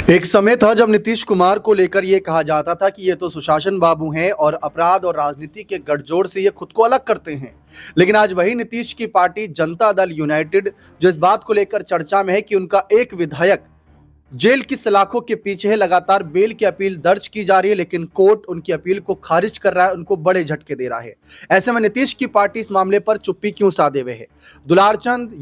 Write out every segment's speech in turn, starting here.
एक समय था जब नीतीश कुमार को लेकर ये कहा जाता था कि ये तो सुशासन बाबू हैं और अपराध और राजनीति के गठजोड़ से ये खुद को अलग करते हैं। लेकिन आज वही नीतीश की पार्टी जनता दल यूनाइटेड जो इस बात को लेकर चर्चा में है कि उनका एक विधायक जेल की सलाखों के पीछे है। लगातार बेल की अपील दर्ज की जा रही है, लेकिन कोर्ट उनकी अपील को खारिज कर रहा है, उनको बड़े झटके दे रहा है। ऐसे में नीतीश की पार्टी इस मामले पर चुप्पी क्यों साधे हुए है? दुलारचंद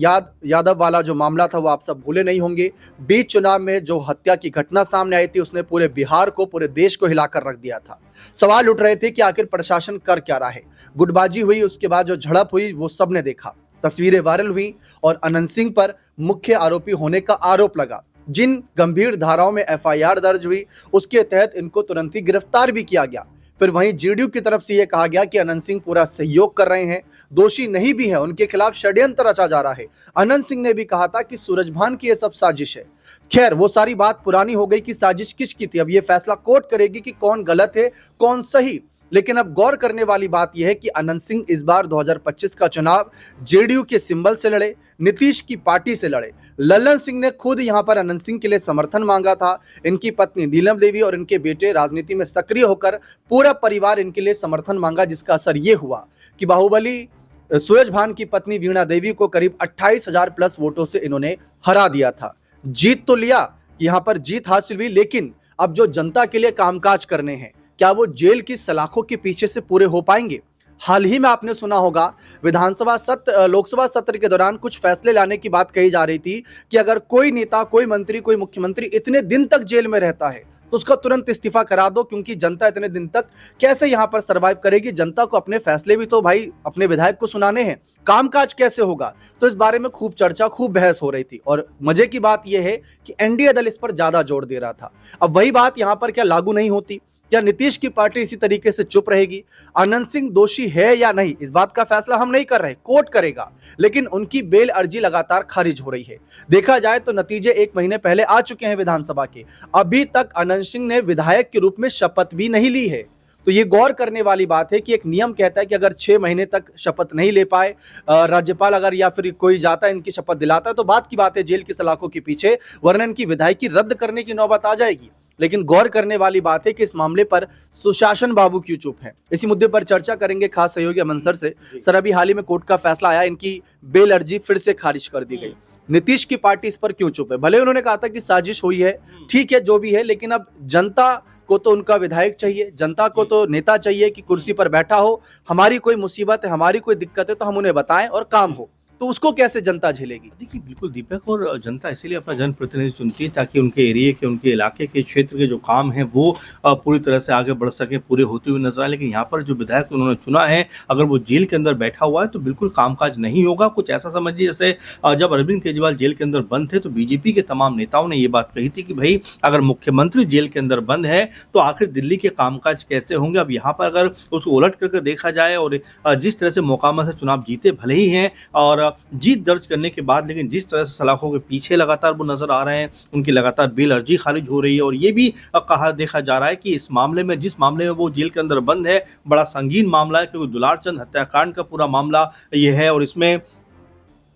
यादव वाला जो मामला था वो आप सब भूले नहीं होंगे। बीच चुनाव में जो हत्या की घटना सामने आई थी उसने पूरे बिहार को, पूरे देश को हिलाकर रख दिया था। सवाल उठ रहे थे कि आखिर प्रशासन कर क्या रहा है। गुटबाजी हुई, उसके बाद जो झड़प हुई वो सबने देखा, तस्वीरें वायरल हुई और अनंत सिंह पर मुख्य आरोपी होने का आरोप लगा। जिन गंभीर धाराओं में एफआईआर दर्ज हुई उसके तहत इनको तुरंत ही गिरफ्तार भी किया गया। फिर वहीं जेडीयू की तरफ से यह कहा गया कि अनंत सिंह पूरा सहयोग कर रहे हैं, दोषी नहीं भी है, उनके खिलाफ षड्यंत्र रचा जा रहा है। अनंत सिंह ने भी कहा था कि सूरजभान की यह सब साजिश है। खैर, वो सारी बात पुरानी हो गई कि साजिश किसकी थी। अब ये फैसला कोर्ट करेगी कि कौन गलत है कौन सही। लेकिन अब गौर करने वाली बात यह है कि अनंत सिंह इस बार 2025 का चुनाव जेडीयू के सिंबल से लड़े, नीतीश की पार्टी से लड़े। लल्लन सिंह ने खुद यहां पर अनंत सिंह के लिए समर्थन मांगा था। इनकी पत्नी नीलम देवी और इनके बेटे राजनीति में सक्रिय होकर पूरा परिवार इनके लिए समर्थन मांगा, जिसका असर ये हुआ कि बाहुबली सूरजभान की पत्नी वीणा देवी को करीब 28,000 प्लस वोटों से इन्होंने हरा दिया था। जीत तो लिया, यहाँ पर जीत हासिल हुई, लेकिन अब जो जनता के लिए कामकाज करने हैं, क्या वो जेल की सलाखों के पीछे से पूरे हो पाएंगे? हाल ही में आपने सुना होगा लोकसभा सत्र के दौरान कुछ फैसले लाने की बात कही जा रही थी कि अगर कोई नेता, कोई मंत्री, कोई मुख्यमंत्री इतने दिन तक जेल में रहता है तो उसका तुरंत इस्तीफा करा दो, क्योंकि जनता इतने दिन तक कैसे यहां पर सरवाइव करेगी। जनता को अपने फैसले भी तो भाई अपने विधायक को सुनाने हैं, कामकाज कैसे होगा। तो इस बारे में खूब चर्चा, खूब बहस हो रही थी और मजे की बात यह है कि एनडीए दल इस पर ज्यादा जोर दे रहा था। अब वही बात यहां पर क्या लागू नहीं होती? क्या नीतीश की पार्टी इसी तरीके से चुप रहेगी? अनंत सिंह दोषी है या नहीं, इस बात का फैसला हम नहीं कर रहे, कोर्ट करेगा। लेकिन उनकी बेल अर्जी लगातार खारिज हो रही है। देखा जाए तो नतीजे 1 महीने पहले आ चुके हैं विधानसभा के। अभी तक अनंत सिंह ने विधायक के रूप में शपथ भी नहीं ली है। तो ये गौर करने वाली बात है कि एक नियम कहता है कि अगर 6 महीने तक शपथ नहीं ले पाए राज्यपाल, अगर या फिर कोई जाता है इनकी शपथ दिलाता है, तो बात की बात है जेल की सलाखों के पीछे, वरना इनकी विधायकी रद्द करने की नौबत आ जाएगी। लेकिन गौर करने वाली बात है कि इस मामले पर सुशासन बाबू क्यों चुप हैं। इसी मुद्दे पर चर्चा करेंगे खास सहयोगी अमन सर से। सर, अभी हाल ही में कोर्ट का फैसला आया, इनकी बेल अर्जी फिर से खारिज कर दी गई। नीतीश की पार्टी इस पर क्यों चुप है? भले उन्होंने कहा था कि साजिश हुई है, ठीक है, जो भी है, लेकिन अब जनता को तो उनका विधायक चाहिए, जनता को तो नेता चाहिए कि कुर्सी पर बैठा हो, हमारी कोई मुसीबत है, हमारी कोई दिक्कत है तो हम उन्हें बताएं और काम हो। तो उसको कैसे जनता झेलेगी? देखिए, बिल्कुल दीपक, और जनता इसीलिए अपना जनप्रतिनिधि चुनती है ताकि उनके एरिया के, उनके इलाके के, क्षेत्र के जो काम हैं वो पूरी तरह से आगे बढ़ सके, पूरे होते हुए नजर आए। लेकिन यहाँ पर जो विधायक उन्होंने चुना है, अगर वो जेल के अंदर बैठा हुआ है तो बिल्कुल कामकाज नहीं होगा। कुछ ऐसा समझिए जैसे जब अरविंद केजरीवाल जेल के अंदर बंद थे तो बीजेपी के तमाम नेताओं ने ये बात कही थी कि भाई अगर मुख्यमंत्री जेल के अंदर बंद है तो आखिर दिल्ली के कामकाज कैसे होंगे। अब यहाँ पर अगर उसको उलट करके देखा जाए और जिस तरह से मोकामा से चुनाव जीते भले ही हैं और जीत दर्ज करने के बाद, लेकिन जिस तरह से सलाखों के पीछे लगातार वो नजर आ रहे हैं, उनकी लगातार बेल अर्जी खारिज हो रही है। और ये भी देखा जा रहा है कि इस मामले में, जिस मामले में वो जेल के अंदर बंद है, बड़ा संगीन मामला है, क्योंकि दुलारचंद हत्याकांड का पूरा मामला ये है और इसमें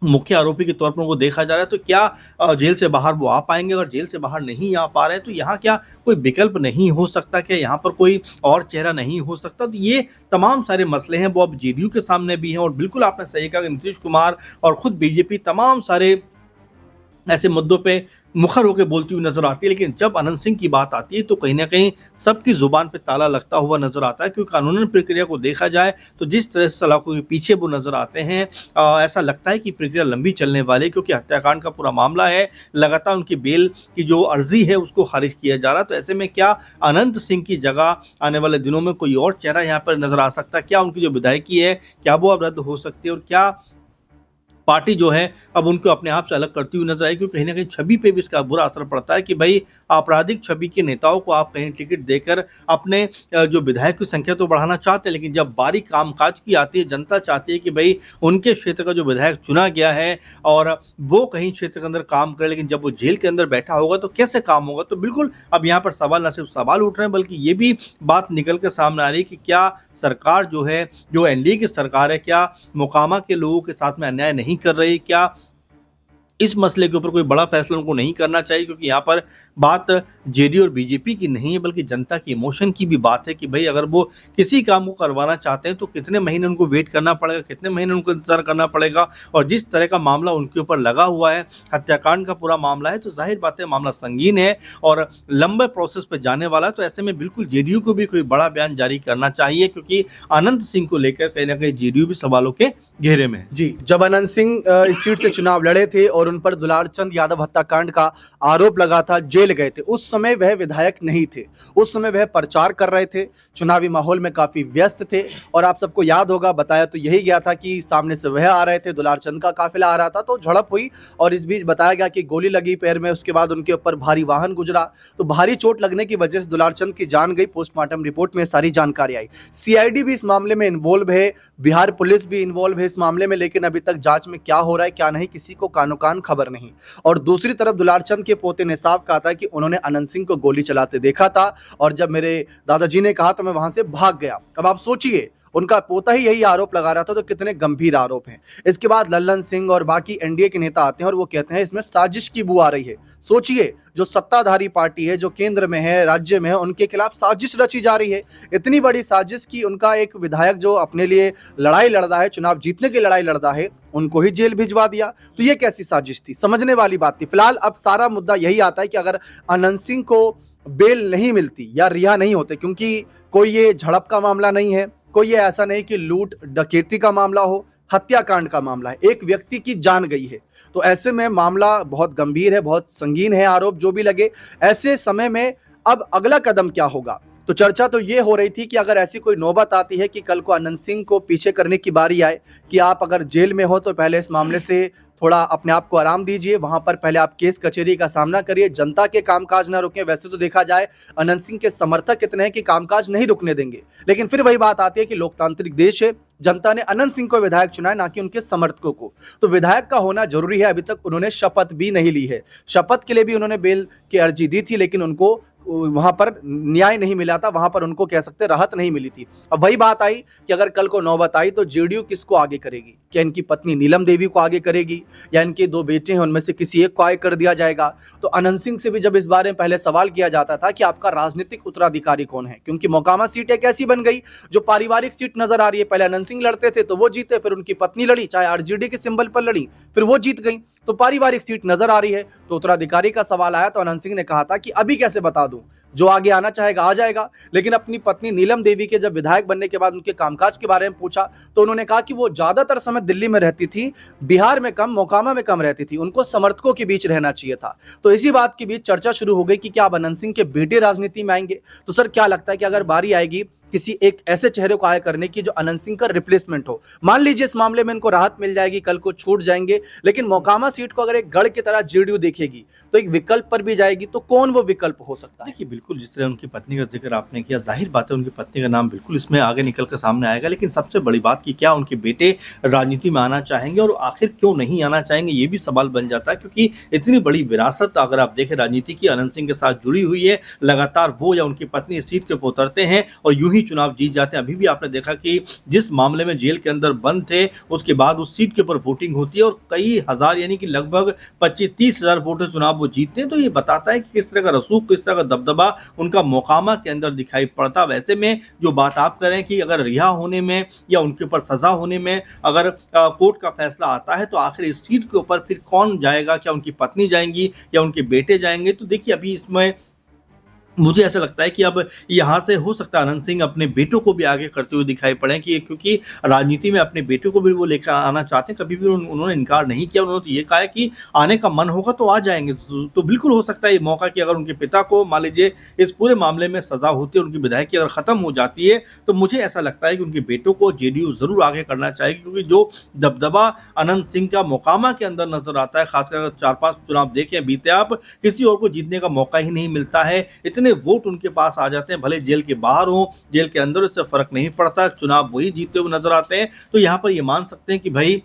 मुख्य आरोपी के तौर पर उनको देखा जा रहा है। तो क्या जेल से बाहर वो आ पाएंगे? अगर जेल से बाहर नहीं आ पा रहे हैं तो यहाँ क्या कोई विकल्प नहीं हो सकता? क्या यहाँ पर कोई और चेहरा नहीं हो सकता? तो ये तमाम सारे मसले हैं वो अब जेडीयू के सामने भी हैं। और बिल्कुल आपने सही कहा कि नीतीश कुमार और खुद बीजेपी तमाम सारे ऐसे मुद्दों पे मुखर होकर बोलती हुई नजर आती है। लेकिन जब अनंत सिंह की बात आती है तो कहीं ना कहीं सबकी जुबान पे ताला लगता हुआ नजर आता है, क्योंकि कानूनी प्रक्रिया को देखा जाए तो जिस तरह से सलाखों के पीछे वो नजर आते हैं, ऐसा लगता है कि प्रक्रिया लंबी चलने वाली है, क्योंकि हत्याकांड का पूरा मामला है, लगातार उनकी बेल की जो अर्जी है उसको खारिज किया जा रहा है। तो ऐसे में क्या अनंत सिंह की जगह आने वाले दिनों में कोई और चेहरा यहाँ पर नजर आ सकता है? क्या उनकी जो विधायकी है क्या वो अब रद्द हो सकती है? और क्या पार्टी जो है अब उनको अपने आप से अलग करती हुई नजर आई? क्योंकि कहीं ना कहीं छवि पे भी इसका बुरा असर पड़ता है कि भाई आपराधिक छवि के नेताओं को आप कहीं टिकट देकर अपने जो विधायक की संख्या तो बढ़ाना चाहते हैं, लेकिन जब बारी कामकाज की आती है, जनता चाहती है कि भाई उनके क्षेत्र का जो विधायक चुना गया है और वो कहीं क्षेत्र के अंदर काम करे, लेकिन जब वो जेल के अंदर बैठा होगा तो कैसे काम होगा? तो बिल्कुल अब यहाँ पर सवाल, न सिर्फ सवाल उठ रहे हैं बल्कि ये भी बात निकल कर सामने आ रही है कि क्या सरकार जो है, जो एनडीए की सरकार है, क्या मोकामा के लोगों के साथ में अन्याय नहीं कर रही? क्या इस मसले के ऊपर कोई बड़ा फैसला उनको नहीं करना चाहिए? क्योंकि यहाँ पर बात जेडीयू और बीजेपी की नहीं है, बल्कि जनता की इमोशन की भी बात है कि भाई अगर वो किसी काम को करवाना चाहते हैं तो कितने महीने उनको वेट करना पड़ेगा, कितने महीने उनको इंतजार करना पड़ेगा। और जिस तरह का मामला उनके ऊपर लगा हुआ है, हत्याकांड का पूरा मामला है, तो जाहिर बात है मामला संगीन है और लंबे प्रोसेस पे जाने वाला है। तो ऐसे में बिल्कुल जेडीयू को भी कोई बड़ा बयान जारी करना चाहिए, क्योंकि अनंत सिंह को लेकर कहीं ना कहीं जेडीयू भी सवालों के घेरे में है। जी, जब अनंत सिंह इस सीट से चुनाव लड़े थे और उन पर दुलार चंद यादव हत्याकांड का आरोप लगा था, जेल गए थे, उस समय वह विधायक नहीं थे। उस समय वह प्रचार कर रहे थे, चुनावी माहौल में काफी व्यस्त थे। और आप सबको याद होगा, बताया तो यही गया था कि सामने से वह आ रहे थे, दुलार चंद का काफिला आ रहा था, तो झड़प हुई और इस बीच बताया गया कि गोली लगी पैर में। उसके बाद उनके ऊपर भारी वाहन गुजरा, तो भारी चोट लगने की वजह से दुलार चंद की जान गई। पोस्टमार्टम रिपोर्ट में सारी जानकारी आई। सीआईडी भी इस मामले में इन्वॉल्व है, बिहार पुलिस भी इन्वॉल्व है इस मामले में, लेकिन अभी तक जांच में क्या हो रहा है क्या नहीं, किसी को कानो कान खबर नहीं। और दूसरी तरफ दुलार चंद के पोते ने साफ कहा था कि उन्होंने अनंत सिंह को गोली चलाते देखा था और जब मेरे दादाजी ने कहा तो मैं वहां से भाग गया। अब आप सोचिए, उनका पोता ही यही आरोप लगा रहा था, तो कितने गंभीर आरोप हैं। इसके बाद लल्लन सिंह और बाकी एनडीए के नेता आते हैं और वो कहते हैं इसमें साजिश की बू आ रही है। सोचिए, जो सत्ताधारी पार्टी है, जो केंद्र में है, राज्य में है, उनके खिलाफ साजिश रची जा रही है। इतनी बड़ी साजिश की उनका एक विधायक जो अपने लिए लड़ाई लड़ रहा है, चुनाव जीतने की लड़ाई लड़ रहा है, उनको ही जेल भिजवा दिया। तो ये कैसी साजिश थी, समझने वाली बात थी। फिलहाल अब सारा मुद्दा यही आता है कि अगर अनंत सिंह को बेल नहीं मिलती या रिहा नहीं होते, क्योंकि कोई ये झड़प का मामला नहीं है, कोई ये ऐसा नहीं कि लूट डकैती का मामला हो, हत्याकांड का मामला है, एक व्यक्ति की जान गई है। तो ऐसे में मामला बहुत गंभीर है, बहुत संगीन है, आरोप जो भी लगे। ऐसे समय में अब अगला कदम क्या होगा? तो चर्चा तो ये हो रही थी कि अगर ऐसी कोई नौबत आती है कि कल को अनंत सिंह को पीछे करने की बारी आए, कि आप अगर जेल में हो तो पहले इस मामले से थोड़ा अपने आप को आराम दीजिए, वहां पर पहले आप केस कचहरी का सामना करिए, जनता के कामकाज ना रुकें। वैसे तो देखा जाए अनंत सिंह के समर्थक इतने हैं कि कामकाज नहीं रुकने देंगे, लेकिन फिर वही बात आती है कि लोकतांत्रिक देश है, जनता ने अनंत सिंह को विधायक चुना है, ना कि उनके समर्थकों को। तो विधायक का होना जरूरी है। अभी तक उन्होंने शपथ भी नहीं ली है, शपथ के लिए भी उन्होंने बेल की अर्जी दी थी, लेकिन उनको वहां पर न्याय नहीं मिला था, वहां पर उनको कह सकते राहत नहीं मिली थी। अब वही बात आई कि अगर कल को नौबत आई तो जेडीयू किसको आगे करेगी? क्या इनकी पत्नी नीलम देवी को आगे करेगी, या इनके दो बेटे हैं उनमें से किसी एक को आगे कर दिया जाएगा? तो अनंत सिंह से भी जब इस बारे में पहले सवाल किया जाता था कि आपका राजनीतिक उत्तराधिकारी कौन है, क्योंकि मोकामा सीट एक ऐसी बन गई जो पारिवारिक सीट नजर आ रही है। पहले अनंत सिंह लड़ते थे तो वो जीते, फिर उनकी पत्नी लड़ी, चाहे आरजेडी के सिंबल पर लड़ी, फिर वो जीत गई, तो पारिवारिक सीट नजर आ रही है। तो उत्तराधिकारी का सवाल आया तो अनंत सिंह ने कहा था कि अभी कैसे बता दूं, जो आगे आना चाहेगा आ जाएगा। लेकिन अपनी पत्नी नीलम देवी के जब विधायक बनने के बाद उनके कामकाज के बारे में पूछा तो उन्होंने कहा कि वो ज्यादातर समय दिल्ली में रहती थी, बिहार में कम, मोकामा में कम रहती थी, उनको समर्थकों के बीच रहना चाहिए था। तो इसी बात के बीच चर्चा शुरू हो गई कि क्या अब अनंत सिंह के बेटे राजनीति में आएंगे? तो सर क्या लगता है कि अगर बारी आएगी किसी एक ऐसे चेहरे को आगे करने की जो अनंत सिंह का रिप्लेसमेंट हो, मान लीजिए इस मामले में इनको राहत मिल जाएगी, कल को छूट जाएंगे, लेकिन मोकामा सीट को अगर एक गढ़ की तरह जेडीयू देखेगी तो एक विकल्प पर भी जाएगी, तो कौन वो विकल्प हो सकता है? देखिए, बिल्कुल जिस तरह उनकी पत्नी का जिक्र आपने किया, जाहिर बात है उनकी पत्नी का नाम बिल्कुल इसमें आगे निकल कर सामने आएगा। लेकिन सबसे बड़ी बात कि क्या उनके बेटे राजनीति में आना चाहेंगे, और आखिर क्यों नहीं आना चाहेंगे, ये भी सवाल बन जाता है। क्योंकि इतनी बड़ी विरासत अगर आप देखें राजनीति की अनंत सिंह के साथ जुड़ी हुई है, लगातार वो या उनकी पत्नी इस सीट के ऊपर उतरते हैं और यूं ही चुनाव जीत जाते हैं। अभी भी आपने देखा कि जिस मामले में जेल के अंदर बंद थे, उसके बाद उस सीट के ऊपर वोटिंग होती है और कई हजार यानी कि लगभग 25-30 हजार वोटर चुनाव वो जीतते हैं। तो ये बताता है कि किस तरह का रसूख, किस तरह का दबदबा उनका मोकामा के अंदर दिखाई पड़ता। वैसे में जो बात आप करें कि अगर रिहा होने में या उनके ऊपर सजा होने में अगर कोर्ट का फैसला आता है तो आखिर इस सीट के ऊपर फिर कौन जाएगा? क्या उनकी पत्नी जाएंगी या उनके बेटे जाएंगे? तो देखिए, अभी इसमें मुझे ऐसा लगता है कि अब यहाँ से हो सकता है अनंत सिंह अपने बेटों को भी आगे करते हुए दिखाई पड़े, कि क्योंकि राजनीति में अपने बेटों को भी वो लेकर आना चाहते हैं। कभी भी उन्होंने इनकार नहीं किया, उन्होंने तो ये कहा है कि आने का मन होगा तो आ जाएंगे। तो बिल्कुल हो सकता है ये मौका कि अगर उनके पिता को मान लीजिए इस पूरे मामले में सजा होती है, उनकी विधायकी अगर ख़त्म हो जाती है, तो मुझे ऐसा लगता है कि उनके बेटों को जेडीयू ज़रूर आगे करना चाहिए। क्योंकि जो दबदबा अनंत सिंह का मोकामा के अंदर नजर आता है, खासकर अगर 4-5 चुनाव देखें बीते आप, किसी और को जीतने का मौका ही नहीं मिलता है। वोट उनके पास आ जाते हैं, भले जेल के बाहर हो, जेल के अंदर, उससे फर्क नहीं पड़ता, चुनाव वही जीतते हुए नजर आते हैं। तो यहां पर ये मान सकते हैं कि भाई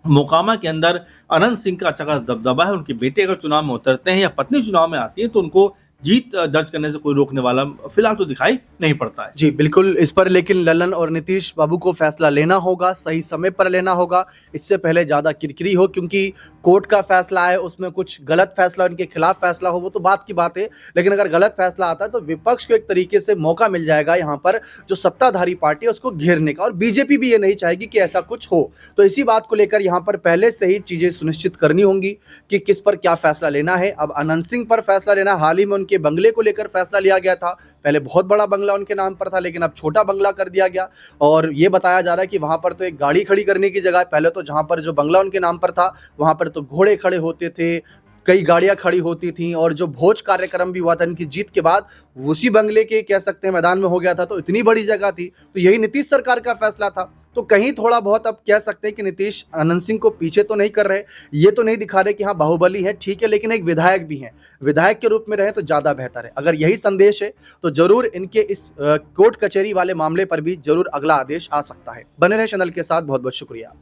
मोकामा के अंदर अनंत सिंह का अच्छा खासा दबदबा है। उनके बेटे अगर चुनाव में उतरते हैं या पत्नी चुनाव में आती है तो उनको जीत दर्ज करने से कोई रोकने वाला फिलहाल तो दिखाई नहीं पड़ता है। जी, बिल्कुल इस पर लेकिन ललन और नीतीश बाबू को फैसला लेना होगा, सही समय पर लेना होगा, इससे पहले ज़्यादा किरकिरी हो, क्योंकि कोर्ट का फैसला है, उसमें कुछ गलत फैसला उनके खिलाफ फैसला हो वो तो बात की बात है, लेकिन अगर गलत फैसला आता है तो विपक्ष को एक तरीके से मौका मिल जाएगा यहाँ पर जो सत्ताधारी पार्टी है उसको घेरने का, और बीजेपी भी ये नहीं चाहेगी कि ऐसा कुछ हो। तो इसी बात को लेकर यहाँ पर पहले से ही चीज़ें सुनिश्चित करनी होंगी कि किस पर क्या फैसला लेना है। अब अनंत सिंह पर फैसला लेना, हाल ही में उनके बंगले को लेकर फैसला लिया गया था, पहले बहुत बड़ा बंगला उनके नाम पर था लेकिन अब छोटा बंगला कर दिया गया, और ये बताया जा रहा है कि वहां पर तो एक गाड़ी खड़ी करने की जगह, पहले तो जहां पर जो बंगला उनके नाम पर था वहां पर तो घोड़े खड़े होते थे, कई गाड़ियां खड़ी होती थीं, और जो भोज कार्यक्रम भी हुआ था इनकी जीत के बाद उसी बंगले के कह सकते हैं मैदान में हो गया था, तो इतनी बड़ी जगह थी, तो यही नीतीश सरकार का फैसला था। तो कहीं थोड़ा बहुत अब कह सकते हैं कि नीतीश अनंत सिंह को पीछे तो नहीं कर रहे, ये तो नहीं दिखा रहे कि हाँ बाहुबली है, ठीक है, लेकिन एक विधायक भी हैं, विधायक के रूप में रहे तो ज़्यादा बेहतर है। अगर यही संदेश है तो जरूर इनके इस कोर्ट कचहरी वाले मामले पर भी जरूर अगला आदेश आ सकता है। बने रहे चैनल के साथ, बहुत बहुत शुक्रिया।